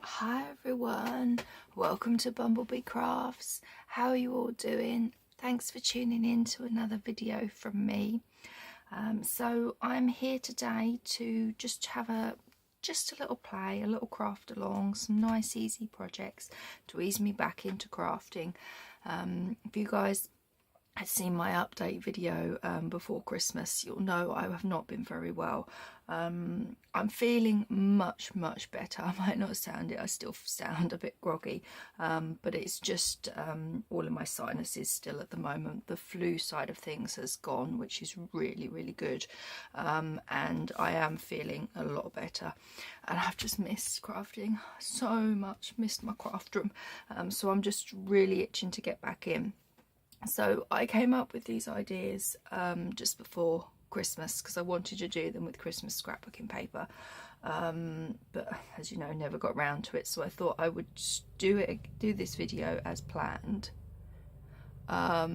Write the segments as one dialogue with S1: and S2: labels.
S1: Hi everyone, welcome to BumbleBeeCrafts. How are you all doing? Thanks for tuning in to another video from me. So I'm here today to just have a little play, a little craft along, some nice easy projects to ease me back into crafting. If you guys had seen my update video before Christmas, you'll know I have not been very well. I'm feeling much better. I might not sound it, I still sound a bit groggy, but it's just all of my sinuses still at the moment. The flu side of things has gone, which is really good, and I am feeling a lot better, and I've just missed crafting so much, missed my craft room, so I'm just really itching to get back in. So I came up with these ideas just before Christmas because I wanted to do them with Christmas scrapbooking paper, but as you know, never got round to it. So I thought I would do this video as planned, but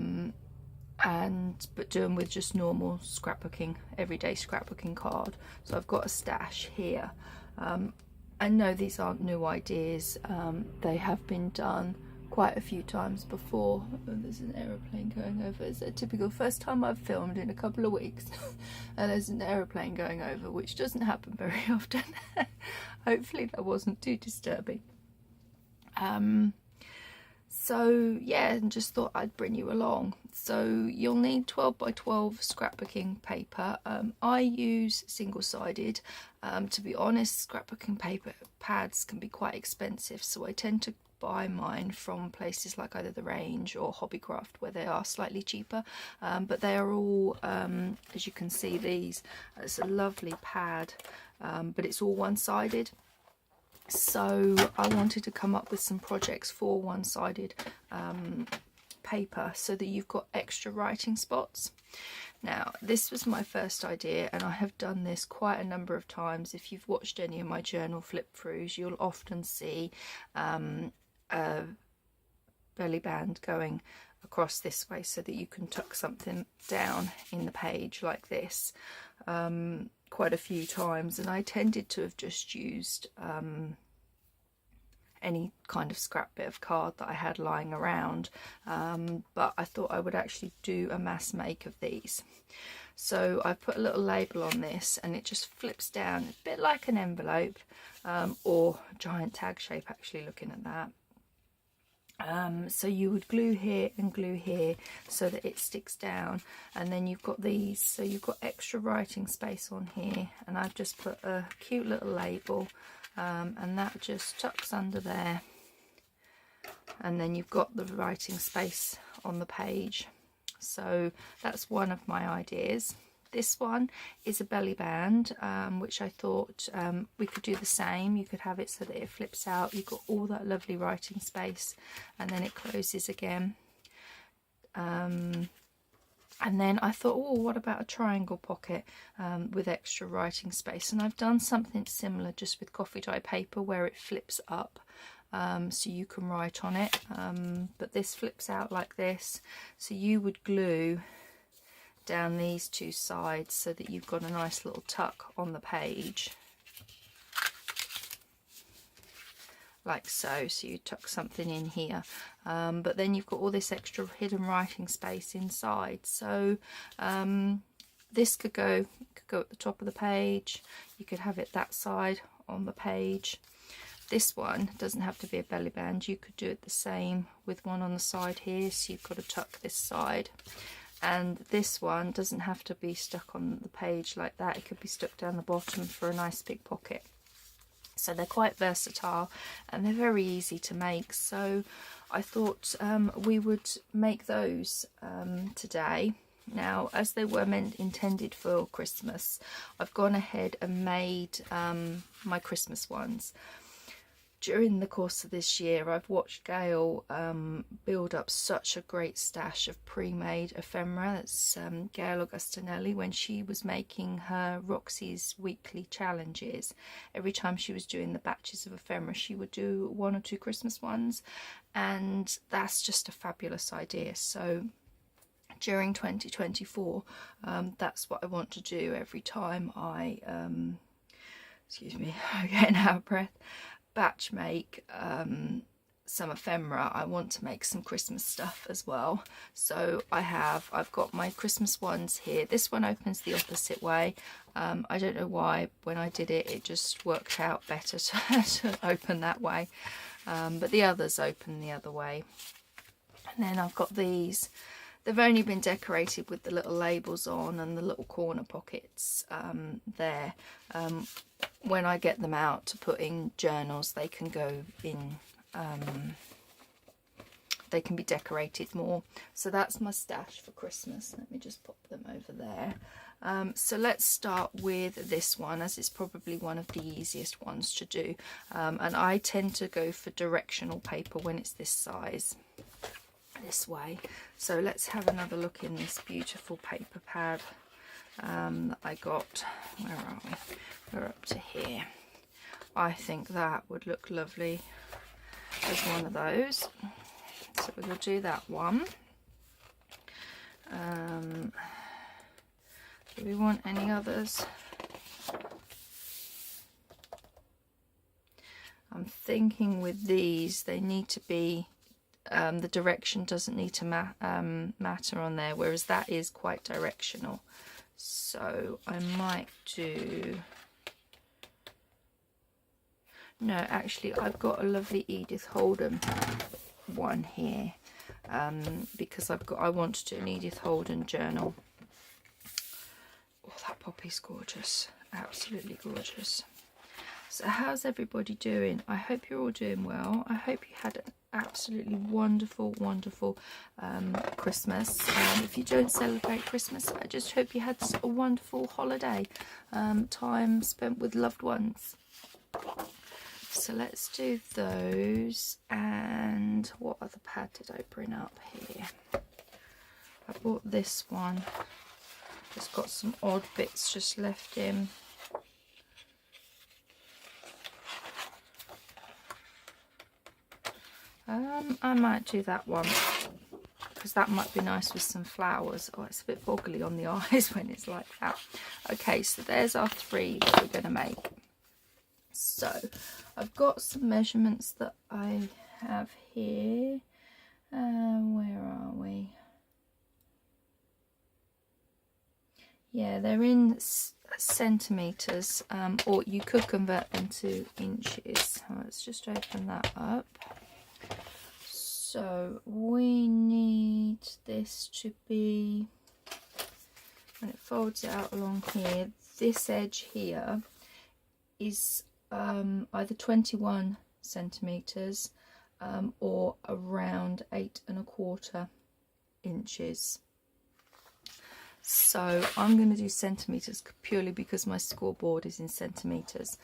S1: do them with just normal scrapbooking, everyday scrapbooking card. So I've got a stash here. I know these aren't new ideas. They have been done quite a few times before. Oh, there's an aeroplane going over. It's a typical first time I've filmed in a couple of weeks and there's an aeroplane going over, which doesn't happen very often. Hopefully that wasn't too disturbing. So yeah, and just thought I'd bring you along. So you'll need 12 by 12 scrapbooking paper. I use single-sided. To be honest, scrapbooking paper pads can be quite expensive, so I tend to buy mine from places like either The Range or Hobbycraft, where they are slightly cheaper, but they are all, as you can see, it's a lovely pad, but it's all one-sided. So I wanted to come up with some projects for one-sided paper so that you've got extra writing spots. Now, this was my first idea, and I have done this quite a number of times. If you've watched any of my journal flip-throughs, you'll often see a belly band going across this way so that you can tuck something down in the page like this, quite a few times. And I tended to have just used any kind of scrap bit of card that I had lying around, but I thought I would actually do a mass make of these. So I put a little label on this, and it just flips down a bit like an envelope, or a giant tag shape, actually, looking at that. So you would glue here and glue here so that it sticks down, and then you've got these, so you've got extra writing space on here, and I've just put a cute little label, and that just tucks under there, and then you've got the writing space on the page. So that's one of my ideas. This one is a belly band, which I thought we could do the same. You could have it so that it flips out. You've got all that lovely writing space, and then it closes again. And then I thought, oh, what about a triangle pocket with extra writing space? And I've done something similar just with coffee dye paper, where it flips up, so you can write on it. But this flips out like this, so you would glue down these two sides so that you've got a nice little tuck on the page, like so. So you tuck something in here, but then you've got all this extra hidden writing space inside. So this could go at the top of the page. You could have it that side on the page. This one doesn't have to be a belly band. You could do it the same with one on the side here, so you've got to tuck this side. And this one doesn't have to be stuck on the page like that. It could be stuck down the bottom for a nice big pocket. So they're quite versatile, and they're very easy to make. So I thought we would make those today. Now, as they were intended for Christmas, I've gone ahead and made my Christmas ones. During the course of this year, I've watched Gail build up such a great stash of pre-made ephemera. That's Gail Augustinelli. When she was making her Roxy's weekly challenges, every time she was doing the batches of ephemera, she would do 1 or 2 Christmas ones, and that's just a fabulous idea. So during 2024, that's what I want to do every time I excuse me, I'm getting out of breath. batch make some ephemera, I want to make some Christmas stuff as well. So I've got my Christmas ones here. This one opens the opposite way. I don't know why, when I did it, it just worked out better to open that way. But the others open the other way. And then I've got these. They've only been decorated with the little labels on and the little corner pockets there. When I get them out to put in journals, they can go in, they can be decorated more. So that's my stash for Christmas. Let me just pop them over there. So let's start with this one, as it's probably one of the easiest ones to do. And I tend to go for directional paper when it's this size, this way. So let's have another look in this beautiful paper pad that I got. Where are we? We're up to here. I think that would look lovely as one of those. So we'll do that one. Do we want any others? I'm thinking with these, they need to be, the direction doesn't need to matter on there, whereas that is quite directional. So I might do... No, actually, I've got a lovely Edith Holden one here, because I want to do an Edith Holden journal. Oh, that poppy's gorgeous, absolutely gorgeous. So how's everybody doing? I hope you're all doing well. I hope you had an absolutely wonderful Christmas. If you don't celebrate Christmas, I just hope you had a wonderful holiday, time spent with loved ones. So let's do those. And what other pad did I bring up here? I bought this one. It's got some odd bits just left in. I might do that one, because that might be nice with some flowers. Oh, it's a bit boggly on the eyes when it's like that. Okay, so there's our three that we're going to make. So I've got some measurements that I have here. Where are we? Yeah, they're in centimetres, or you could convert them to inches. Let's just open that up. So we need this to be, when it folds out along here, this edge here is either 21 centimetres or around 8 1/4 inches. So I'm going to do centimetres purely because my scoreboard is in centimetres,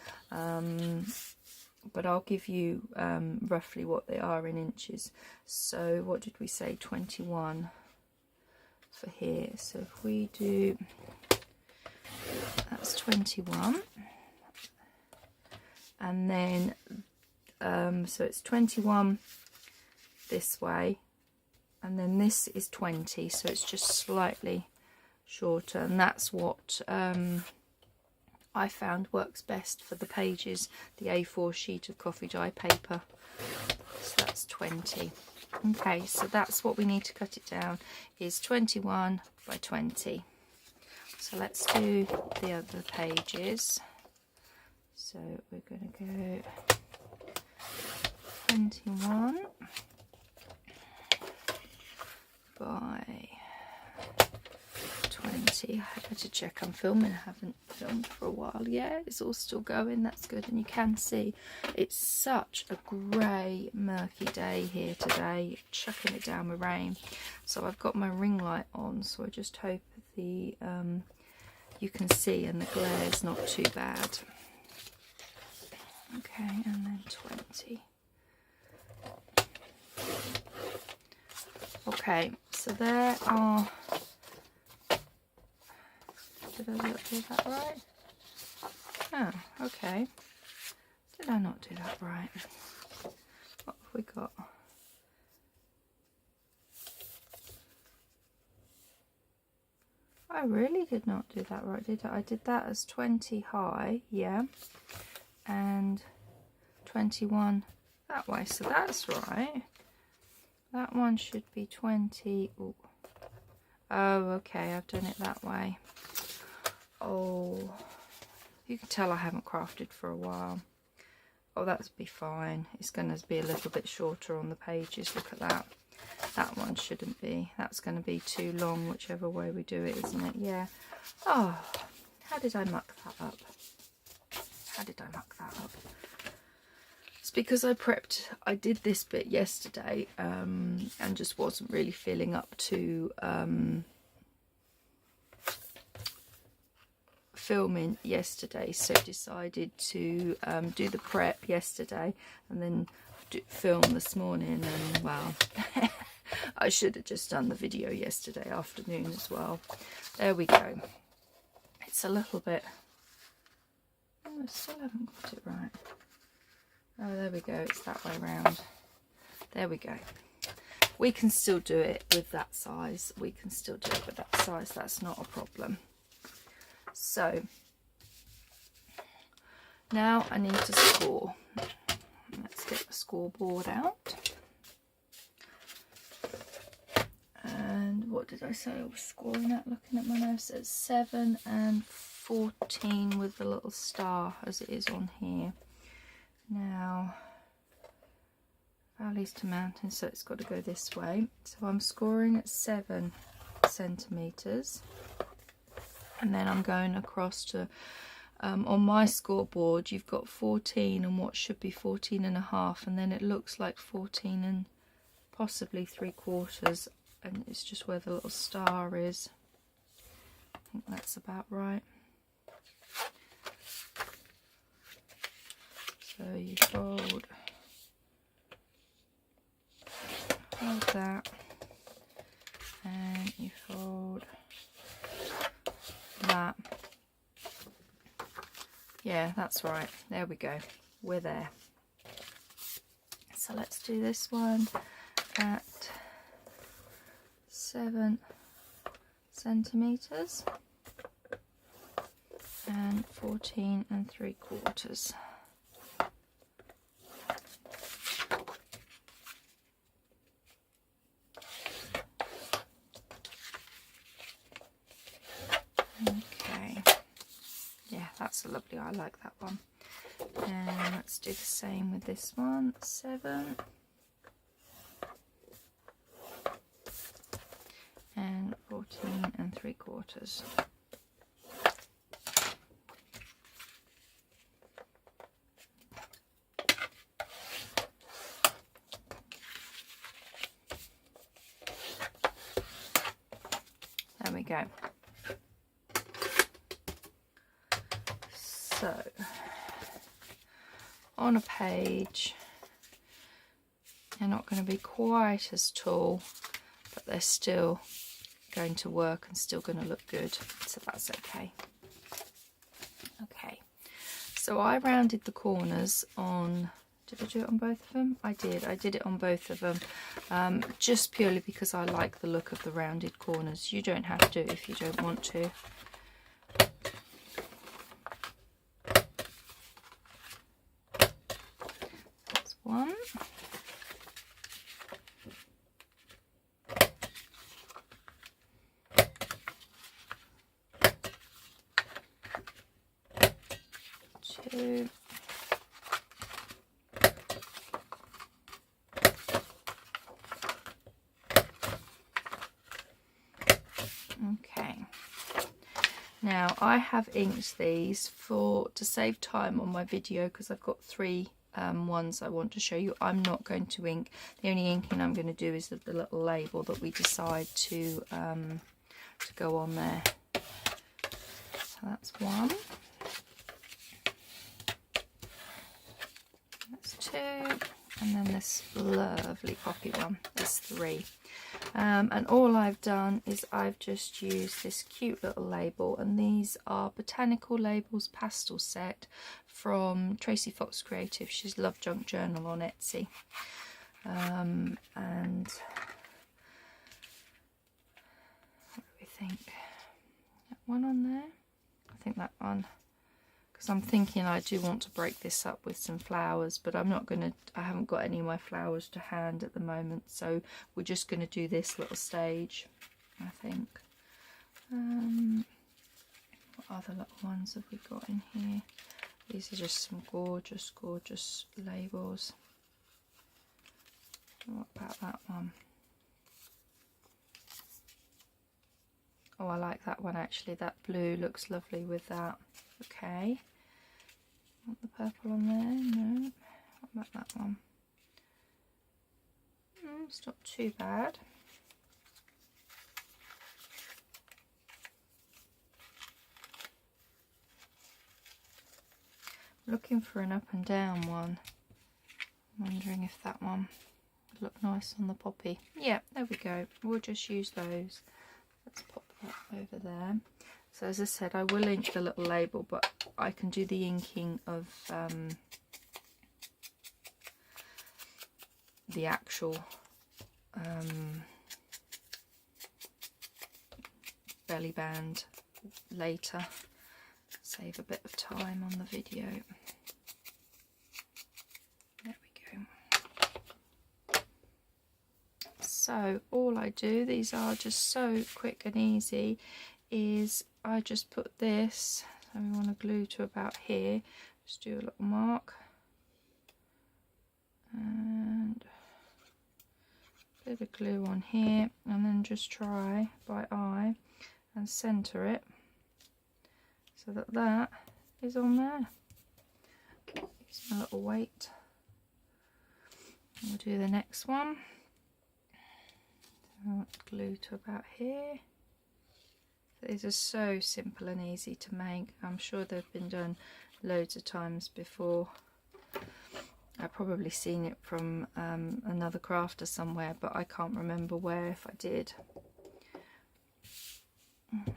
S1: but I'll give you roughly what they are in inches. So what did we say, 21 for here. So if we do, that's 21, and then so it's 21 this way, and then this is 20, so it's just slightly shorter, and that's what I found works best for the pages, the A4 sheet of coffee dye paper. So that's 20. Okay, so that's what we need to cut it down, is 21 by 20. So let's do the other pages. So we're going to go 21 by 20. I had to check I'm filming. I haven't filmed for a while. Yeah, it's all still going. That's good. And you can see it's such a grey, murky day here today, chucking it down with rain. So I've got my ring light on, so I just hope the you can see and the glare's not too bad. Okay, and then 20. Okay, so there are... Did I not do that right? Oh, okay. Did I not do that right? What have we got? I really did not do that right, did I? I did that as 20 high, yeah, and 21 that way, so that's right. That one should be 20. Ooh. Oh, okay, I've done it that way. Oh, you can tell I haven't crafted for a while. Oh, that'd be fine. It's going to be a little bit shorter on the pages. Look at that. That one shouldn't be. That's going to be too long, whichever way we do it, isn't it? Yeah. Oh, how did I muck that up? How did I muck that up? It's because I did this bit yesterday and just wasn't really feeling up to filming yesterday, so decided to do the prep yesterday and then film this morning. And well, I should have just done the video yesterday afternoon as well. There we go. It's a little bit, oh, I still haven't got it right. Oh, there we go, it's that way round. There we go. We can still do it with that size. We can still do it with that size. That's not a problem. So, now I need to score. Let's get the scoreboard out. And what did I say I was scoring at? Looking at my notes, it's 7 and 14 with the little star as it is on here. Now, valleys to mountains, so it's got to go this way. So I'm scoring at 7 centimetres, and then I'm going across to, on my scoreboard you've got 14 and what should be 14 and a half, and then it looks like 14 and possibly 3/4, and it's just where the little star is. I think that's about right. So you hold that, and you fold that. Yeah, that's right. There we go. We're there. So let's do this one at 7 centimetres and 14 3/4. Okay, yeah, that's a lovely, I like that one. And let's do the same with this one, 7 and 14 3/4. There we go. So, on a page, they're not going to be quite as tall, but they're still going to work and still going to look good, so that's okay. Okay, so I rounded the corners on, did I do it on both of them? I did it on both of them, just purely because I like the look of the rounded corners. You don't have to if you don't want to. That's one. Two. Okay, now I have inked these to save time on my video, because I've got 3 ones I want to show you. I'm not going to ink. The only inking I'm going to do is the little label that we decide to go on there. So that's one. That's 2. And then this lovely poppy one is 3. And all I've done is I've just used this cute little label, and these are Botanical Labels pastel set from Tracy Fox Creative. She's Love Junk Journal on Etsy. And what do we think? That one on there? I think that one because I'm thinking I do want to break this up with some flowers, but I'm not going to, I haven't got any of my flowers to hand at the moment, so we're just going to do this little stage, I think. What other little ones have we got in here? These are just some gorgeous, gorgeous labels. What about that one? Oh, I like that one actually. That blue looks lovely with that. Okay. Want the purple on there? No. What about that one? It's not too bad. Looking for an up and down one. Wondering if that one would look nice on the poppy. Yeah, there we go. We'll just use those. Let's pop that over there. So as I said, I will ink the little label, but I can do the inking of the actual belly band later. Save a bit of time on the video. There we go. So all I do, these are just so quick and easy, is I just put this, so we want to glue to about here, just do a little mark and a bit of glue on here, and then just try by eye and centre it so that that is on there. Use my little weight. We'll do the next one. So glue to about here. These are so simple and easy to make. I'm sure they've been done loads of times before. I've probably seen it from another crafter somewhere, but I can't remember where if I did.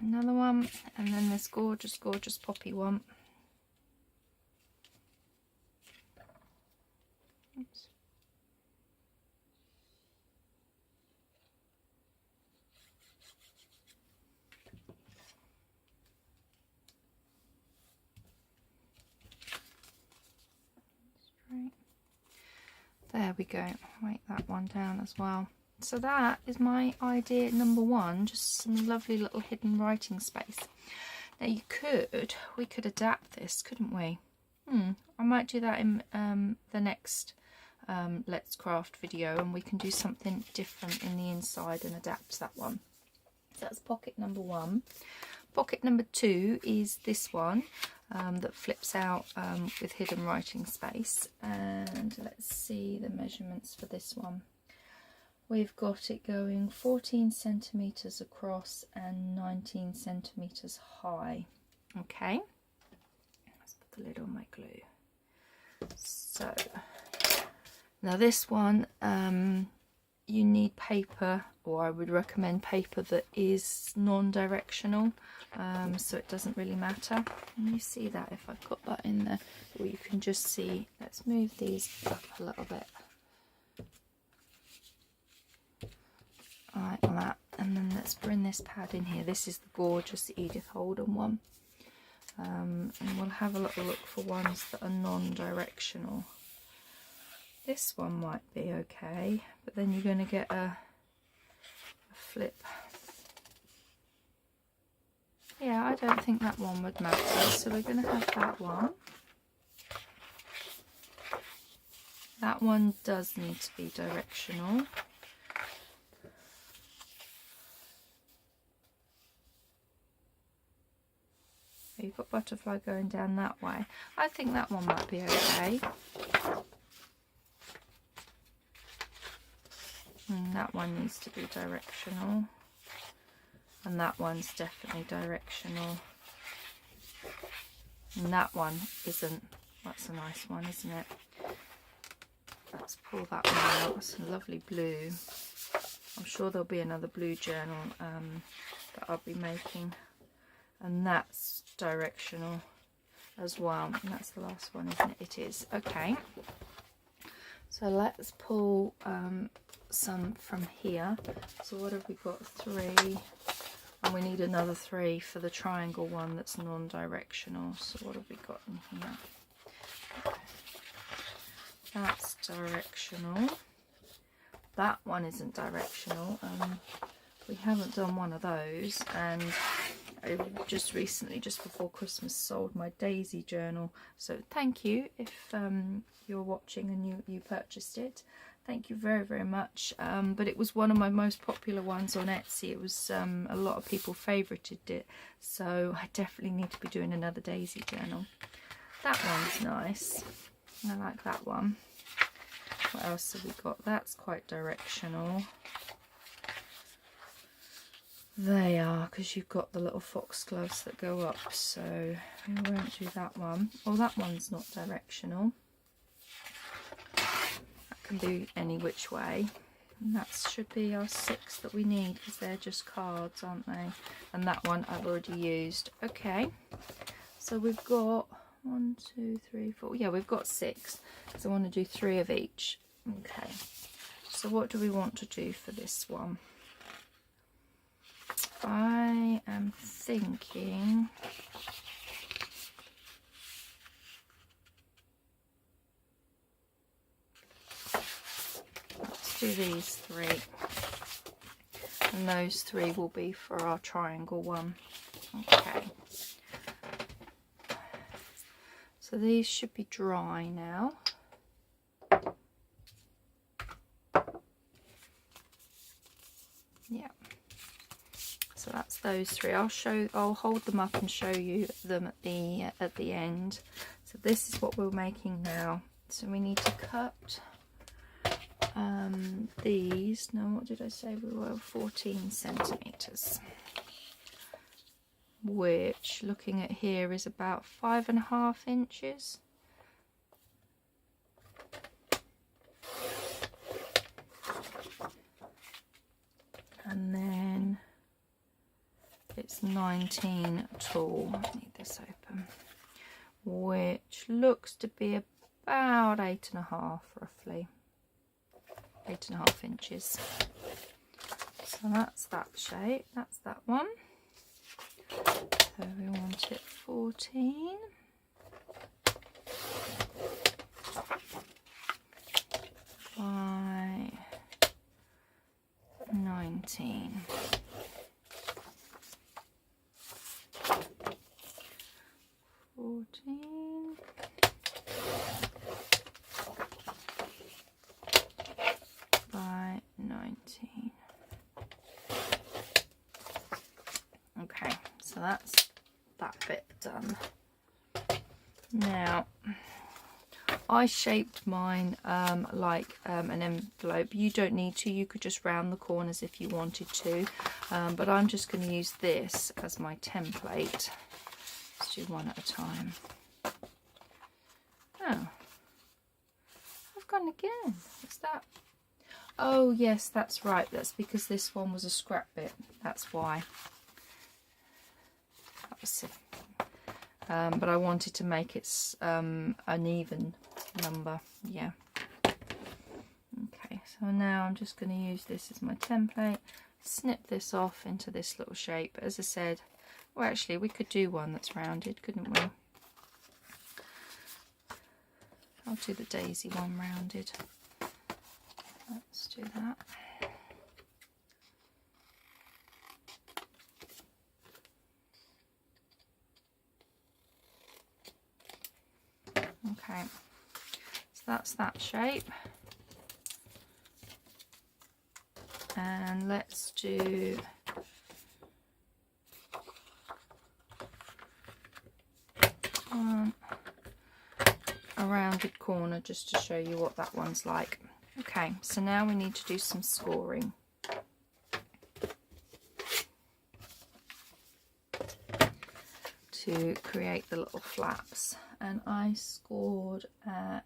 S1: Another one, and then this gorgeous, gorgeous poppy one. Oops. Straight. There we go. Weight that one down as well. So that is my idea number one, just some lovely little hidden writing space. Now we could adapt this, couldn't we? I might do that in the next Let's Craft video, and we can do something different in the inside and adapt that one. So that's pocket number one. Pocket number two is this one that flips out with hidden writing space, and let's see the measurements for this one. We've got it going 14 centimetres across and 19 centimetres high. Okay, let's put the lid on my glue. So now this one, you need paper, or I would recommend paper that is non-directional, so it doesn't really matter. Can you see that if I put that in there? Or you can just see, let's move these up a little bit. Like that, and then let's bring this pad in here. This is the gorgeous Edith Holden one, and we'll have a little look for ones that are non-directional. This one might be okay, but then you're going to get a flip. Yeah, I don't think that one would matter, so we're going to have that one. That one does need to be directional. You've got butterfly going down that way. I think that one might be okay. And that one needs to be directional. And that one's definitely directional. And that one isn't. That's a nice one, isn't it? Let's pull that one out. It's a lovely blue. I'm sure there'll be another blue journal that I'll be making. And that's directional as well, and that's the last one, isn't it? It is. Okay, so let's pull some from here. So what have we got? 3, And we need another 3 for the triangle one that's non-directional. So what have we got in here? That's directional. That one isn't directional. We haven't done one of those, and I just recently, just before Christmas, sold my daisy journal. So thank you if you're watching and you purchased it. Thank you very, very much. But it was one of my most popular ones on Etsy. It was a lot of people favorited it, so I definitely need to be doing another daisy journal. That one's nice. I like that one. What else have we got? That's quite directional. They are, because you've got the little foxgloves that go up, so we won't do that one. Oh, that one's not directional. That can be any which way. And that should be our 6 that we need, because they're just cards, aren't they? And that one I've already used. Okay, so we've got 1, 2, 3, 4. Yeah, we've got 6. So I want to do 3 of each. Okay, so what do we want to do for this one? I am thinking let's do these 3, and those 3 will be for our triangle one. Okay, so these should be dry now. Yeah. So that's those 3. I'll hold them up and show you them at the end. So this is what we're making now. So we need to cut these. No, what did I say? We were 14 centimeters, which, looking at here, is about 5.5 inches. And then it's 19 tall. I need this open, which looks to be about 8.5, roughly 8.5 inches. So that's that shape. That's that one. So we want it 14 by 19. By 19. Okay, so that's that bit done. Now, I shaped mine like an envelope. You don't need to, you could just round the corners if you wanted to, but I'm just going to use this as my template. Let's do one at a time. Oh, I've gone again. What's that? Oh yes, that's right. That's because this one was a scrap bit. That's why. That was it. But I wanted to make it an even number. Yeah. Okay, so now I'm just going to use this as my template. Snip this off into this little shape. As I said, well, actually, we could do one that's rounded, couldn't we? I'll do the daisy one rounded. Let's do that. Okay, so that's that shape. And let's do a rounded corner just to show you what that one's like. Okay, so now we need to do some scoring. To create the little flaps, and I scored at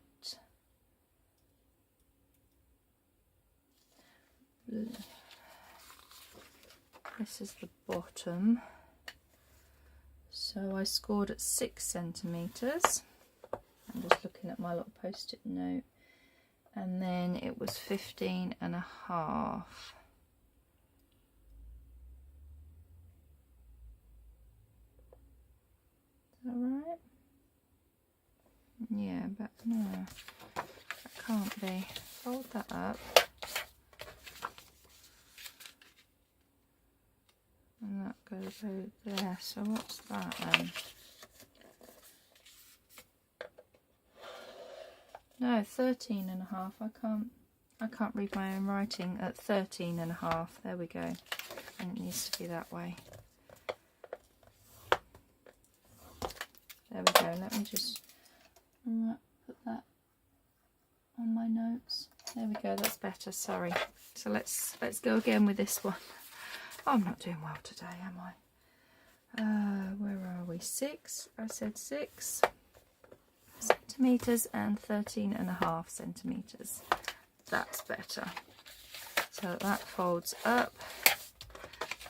S1: this is the bottom, so I scored at 6 centimeters. I'm just looking at my little post-it note, and then it was 15.5. that right? Yeah, but no, that can't be. Fold that up. And that goes over there. So what's that then? No, 13.5. I can't read my own writing. At 13.5. There we go. And it needs to be that way. There we go. Let me just put that on my notes. There we go. That's better. Sorry. So let's go again with this one. Oh, I'm not doing well today, am I? Where are we? 6. I said 6 centimeters and 13.5 centimeters. That's better. So that folds up.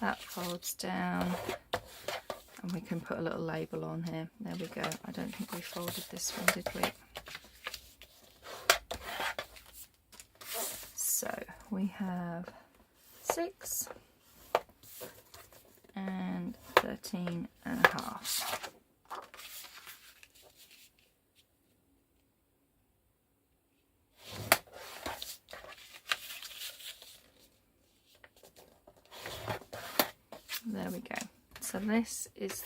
S1: That folds down. And we can put a little label on here. There we go. I don't think we folded this one, did we? So we have 6 and 13.5. There we go. So this is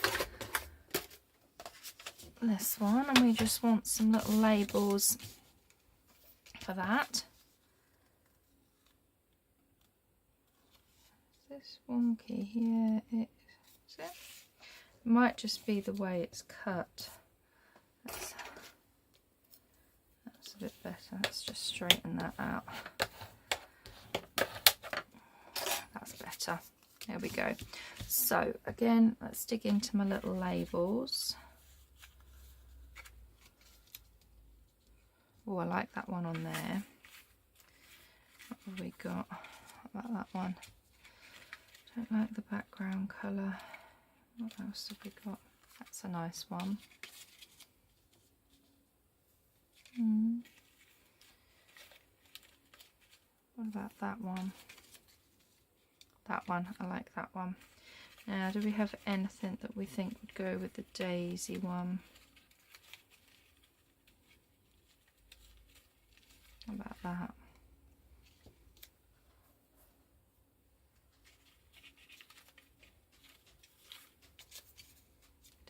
S1: this one, and we just want some little labels for that. Is this wonky here? Is it? It might just be the way it's cut. That's a bit better. Let's just straighten that out. That's better. There we go. So again, let's dig into my little labels. Oh, I like that one on there. What have we got? What about that one? Don't like the background colour. What else have we got? That's a nice one. What about that one? That one, I like that one. Now, do we have anything that we think would go with the daisy one? How about that?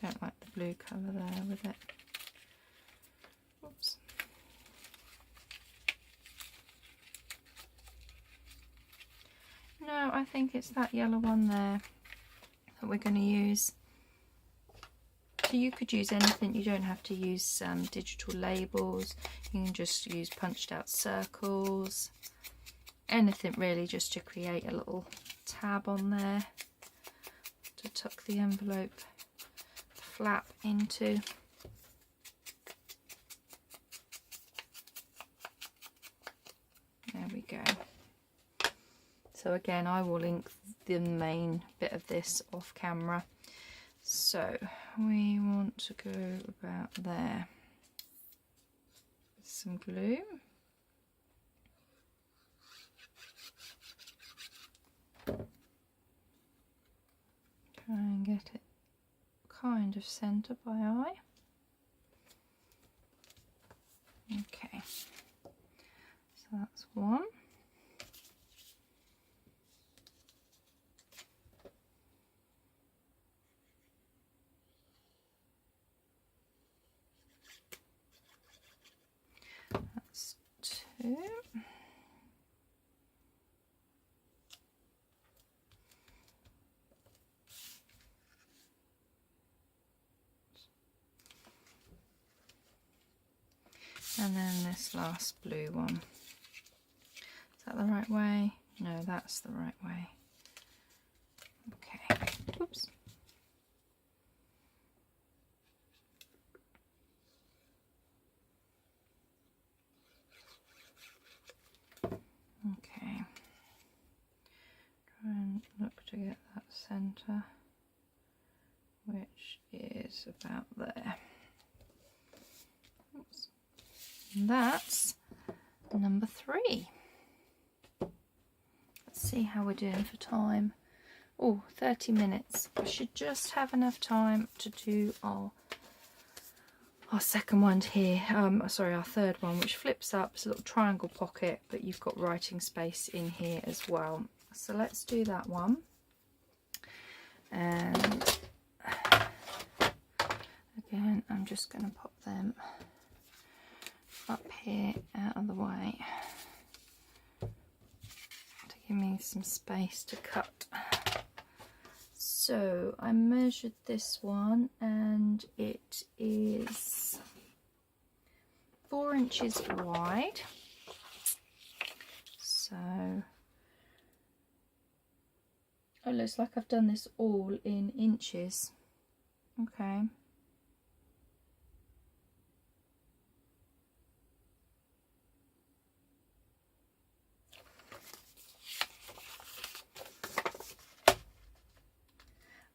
S1: Don't like the blue colour there with it. Oops. No, I think it's that yellow one there that we're going to use. So you could use anything. You don't have to use digital labels. You can just use punched out circles. Anything really, just to create a little tab on there to tuck the envelope flap into. There we go. So again, I will link the main bit of this off camera. So we want to go about there with some glue. Try and get it kind of centre by eye. Okay, so that's one. That's two. And then this last blue one. Is that the right way? No, that's the right way. Okay. Oops. Okay. Try and look to get that centre, which is about there. Oops. And that's number 3. Let's see how we're doing for time. Oh, 30 minutes. We should just have enough time to do our our second one here, sorry, our third one, which flips up. It's a little triangle pocket, but you've got writing space in here as well. So let's do that one. And again, I'm just going to pop them up here out of the way to give me some space to cut. So I measured this one and it is 4 inches wide. So it looks like I've done this all in inches. Okay.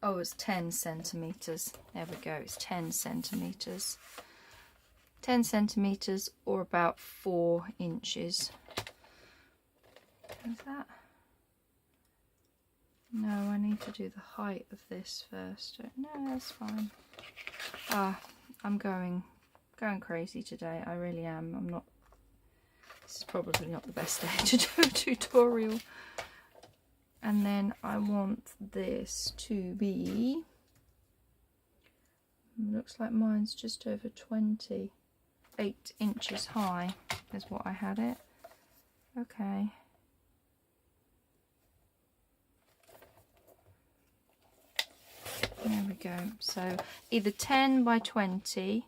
S1: Oh, it's 10 centimetres. There we go, it's 10 centimetres. 10 centimetres or about 4 inches. Is that? No, I need to do the height of this first. No, that's fine. I'm going crazy today. I really am. I'm not. This is probably not the best day to do a tutorial. And then I want this to be, looks like mine's just over 28 inches high is what I had it. Okay. There we go. So either 10 by 20,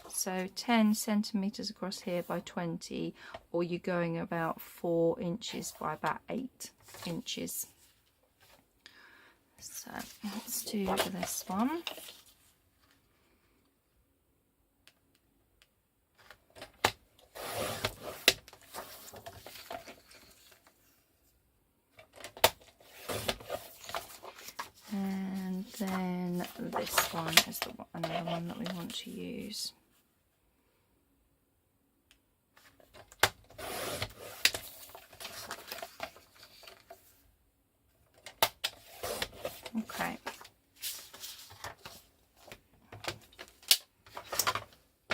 S1: so 10 centimetres across here by 20, or you're going about 4 inches by about 8 inches. So let's do this one. And then this one is the one, another one that we want to use. Okay.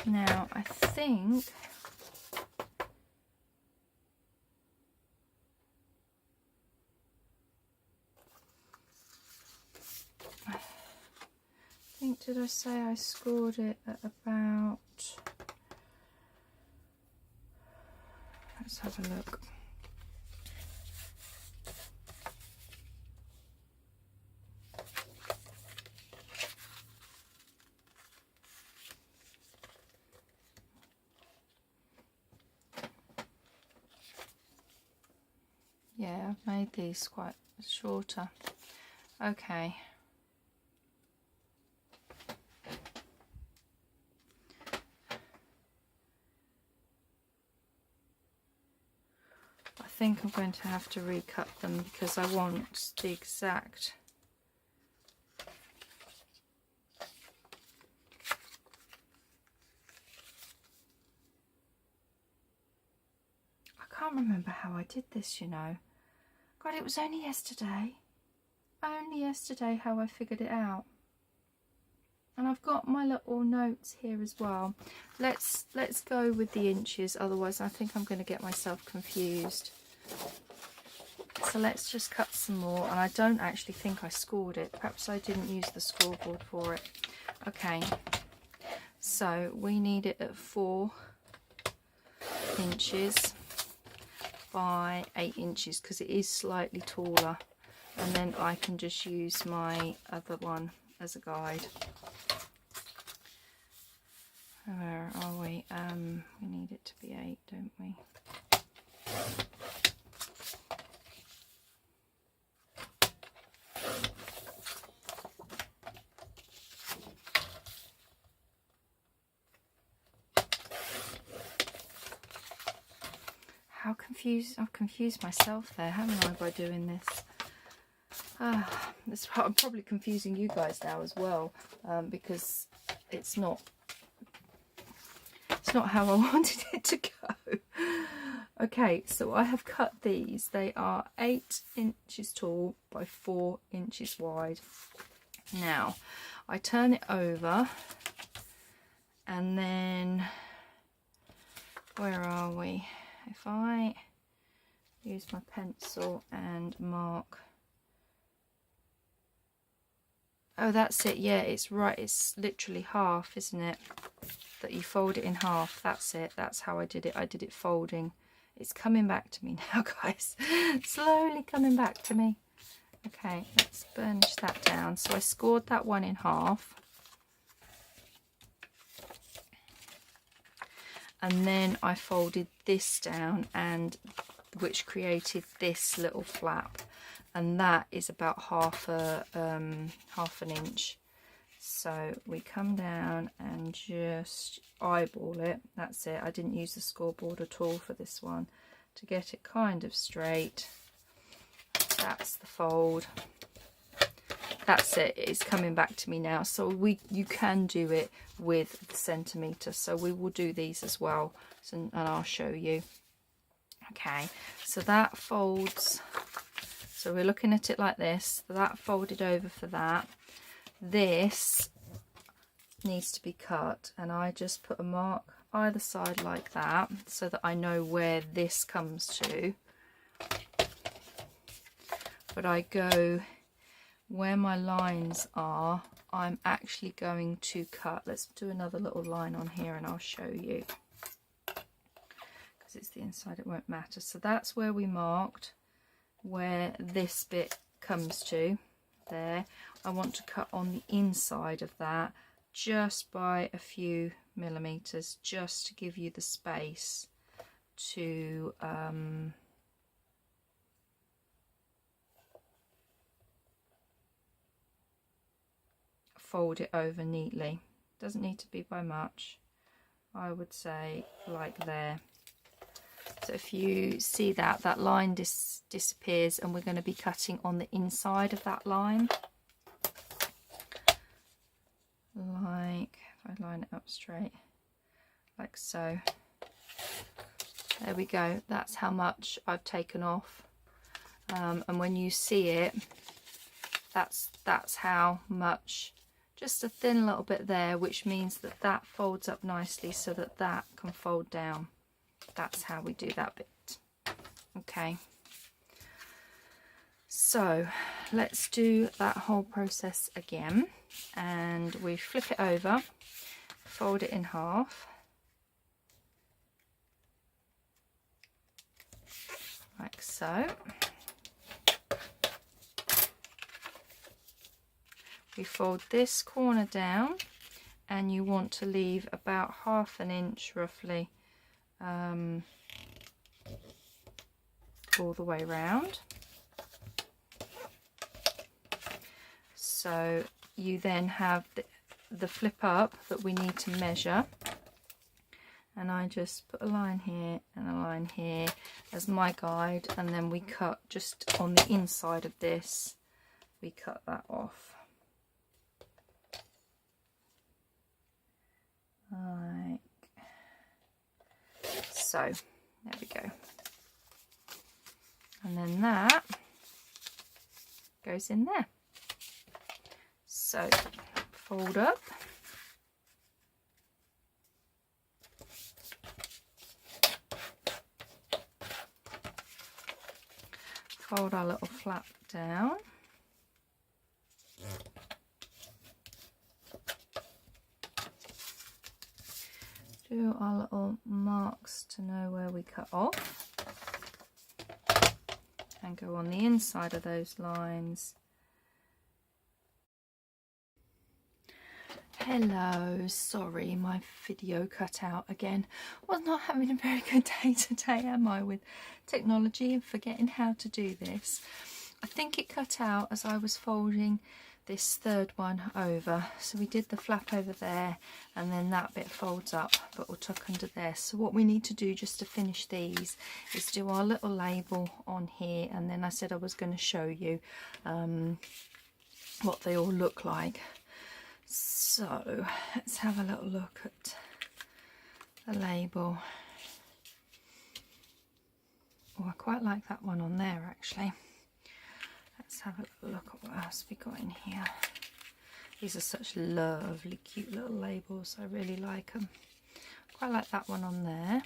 S1: Now I think did I say I scored it at about, let's have a look. Yeah, I've made these quite shorter. Okay. I think I'm going to have to recut them because I want the exact I can't remember how I did this, you know. God, it was only yesterday how I figured it out. And I've got my little notes here as well. Let's go with the inches, otherwise I think I'm going to get myself confused. So let's just cut some more, and I don't actually think I scored it. Perhaps I didn't use the scoreboard for it. Okay, so we need it at 4 inches by 8 inches because it is slightly taller, and then I can just use my other one as a guide. Where are we? We need it to be 8, don't we? I've confused myself there, haven't I, by doing this? I'm probably confusing you guys now as well, because it's not how I wanted it to go. Okay, so I have cut these. They are 8 inches tall by 4 inches wide. Now I turn it over And then where are we? If I use my pencil and mark, oh, that's it. Yeah, it's right, it's literally half, isn't it, that you fold it in half. That's it. That's how I did it. I did it folding. It's coming back to me now, guys. Slowly coming back to me. Okay, let's burnish that down. So I scored that one in half, and then I folded this down, and which created this little flap, and that is about half an inch. So we come down and just eyeball it. That's it. I didn't use the scoreboard at all for this one, to get it kind of straight. That's the fold. That's it. It's coming back to me now. So you can do it with the centimetre. So we will do these as well, and I'll show you. Okay, so that folds. So we're looking at it like this. That folded over for that. This needs to be cut, and I just put a mark either side like that, so that I know where this comes to. But I go where my lines are, I'm actually going to cut. Let's do another little line on here and I'll show you, because it's the inside, it won't matter. So that's where we marked where this bit comes to there. I want to cut on the inside of that just by a few millimeters, just to give you the space to fold it over neatly. Doesn't need to be by much. I would say like there. So if you see that, that line disappears, and we're going to be cutting on the inside of that line. Like, if I line it up straight, like so. There we go. That's how much I've taken off. And when you see it, that's how much. Just a thin little bit there, which means that that folds up nicely so that that can fold down. That's how we do that bit. Okay, so let's do that whole process again, and we flip it over, fold it in half like so. We fold this corner down, and you want to leave about ½ inch roughly all the way round. So you then have the flip up that we need to measure, and I just put a line here and a line here as my guide, and then we cut just on the inside of this, we cut that off. Like so. There we go. And then that goes in there. So fold up. Fold our little flap down. Do our little marks to know where we cut off, and go on the inside of those lines. Hello, sorry my video cut out again. Was not having a very good day today, am I, with technology and forgetting how to do this. I think it cut out as I was folding this third one over. So we did the flap over there, and then that bit folds up but we'll tuck under there. So what we need to do just to finish these is do our little label on here, and then I said I was going to show you what they all look like. So let's have a little look at the label. Oh, I quite like that one on there actually. Let's have a look at what else we got in here. These are such lovely cute little labels. I really like them. Quite like that one on there.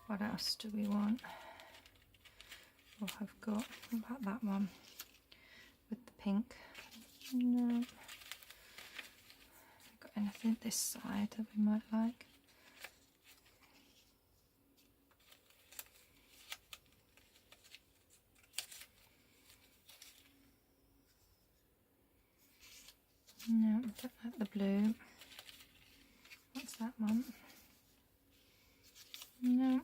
S1: What else do we want? Oh, I've got, what about that one with the pink? No. Got anything this side that we might like? No, I don't like the blue. What's that one? No.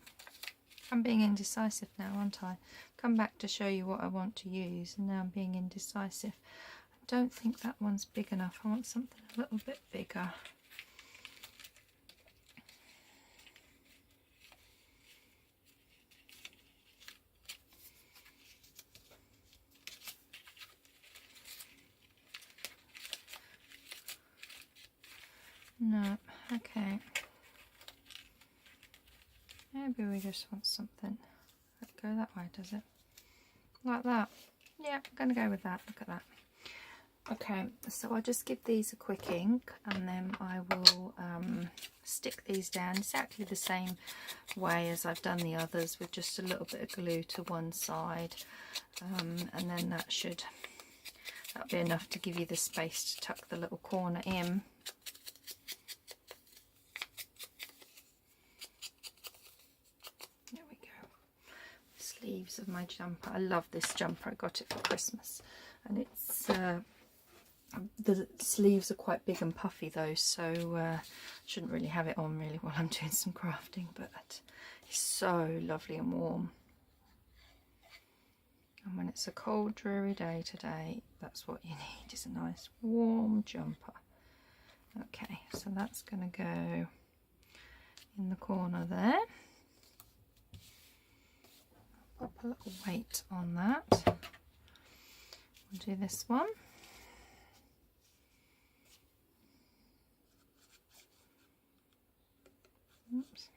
S1: I'm being indecisive now, aren't I? Come back to show you what I want to use, and now I'm being indecisive. I don't think that one's big enough. I want something a little bit bigger. No, okay. Maybe we just want something. Let's go that way, does it? Like that. Yeah, I'm going to go with that. Look at that. Okay, so I'll just give these a quick ink, and then I will stick these down exactly the same way as I've done the others, with just a little bit of glue to one side, and then that'll be enough to give you the space to tuck the little corner in. Sleeves of my jumper. I love this jumper. I got it for Christmas, and it's the sleeves are quite big and puffy though, so shouldn't really have it on really while I'm doing some crafting, but it's so lovely and warm. And when it's a cold dreary day today, that's what you need, is a nice warm jumper. Okay, so that's going to go in the corner there. Pop a little weight on that. We'll do this one. Oops.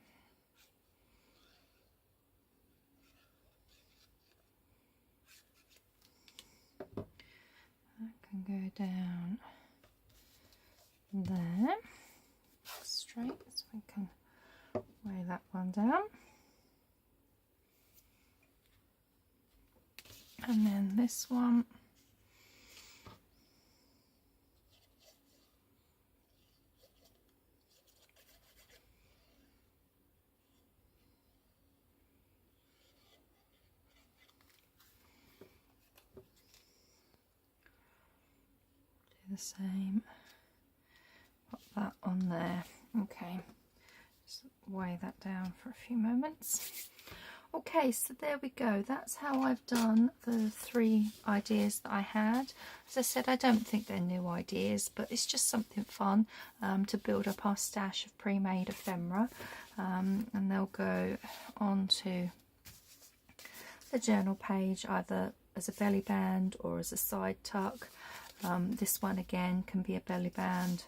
S1: That can go down there, straight, so we can weigh that one down. And then this one, do the same, pop that on there. Okay, just weigh that down for a few moments. Okay, so there we go. That's how I've done the 3 ideas that I had. As I said, I don't think they're new ideas, but it's just something fun to build up our stash of pre-made ephemera. And they'll go onto the journal page either as a belly band or as a side tuck. This one again can be a belly band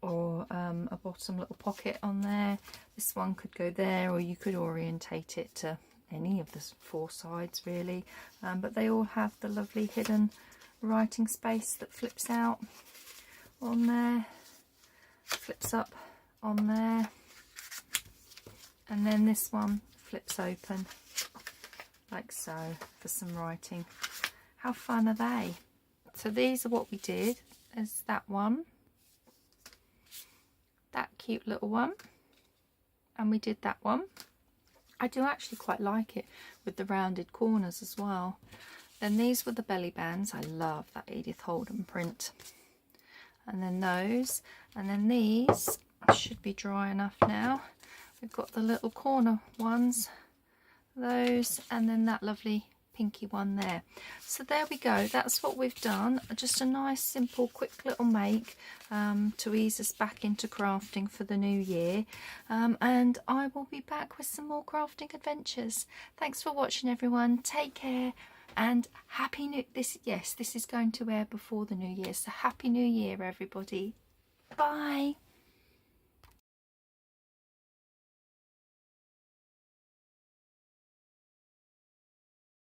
S1: or a bottom little pocket on there. This one could go there, or you could orientate it to any of the 4 sides really, but they all have the lovely hidden writing space that flips out on there, flips up on there, and then this one flips open like so for some writing. How fun are they? So these are what we did. There's that one, that cute little one, and we did that one. I do actually quite like it with the rounded corners as well. Then these were the belly bands. I love that Edith Holden print. And then those, and then these should be dry enough now. We've got the little corner ones, those, and then that lovely pinky one there. So there we go, that's what we've done. Just a nice simple quick little make to ease us back into crafting for the new year, and I will be back with some more crafting adventures. Thanks for watching everyone, take care, and happy new this is going to air before the new year, so happy new year everybody. Bye.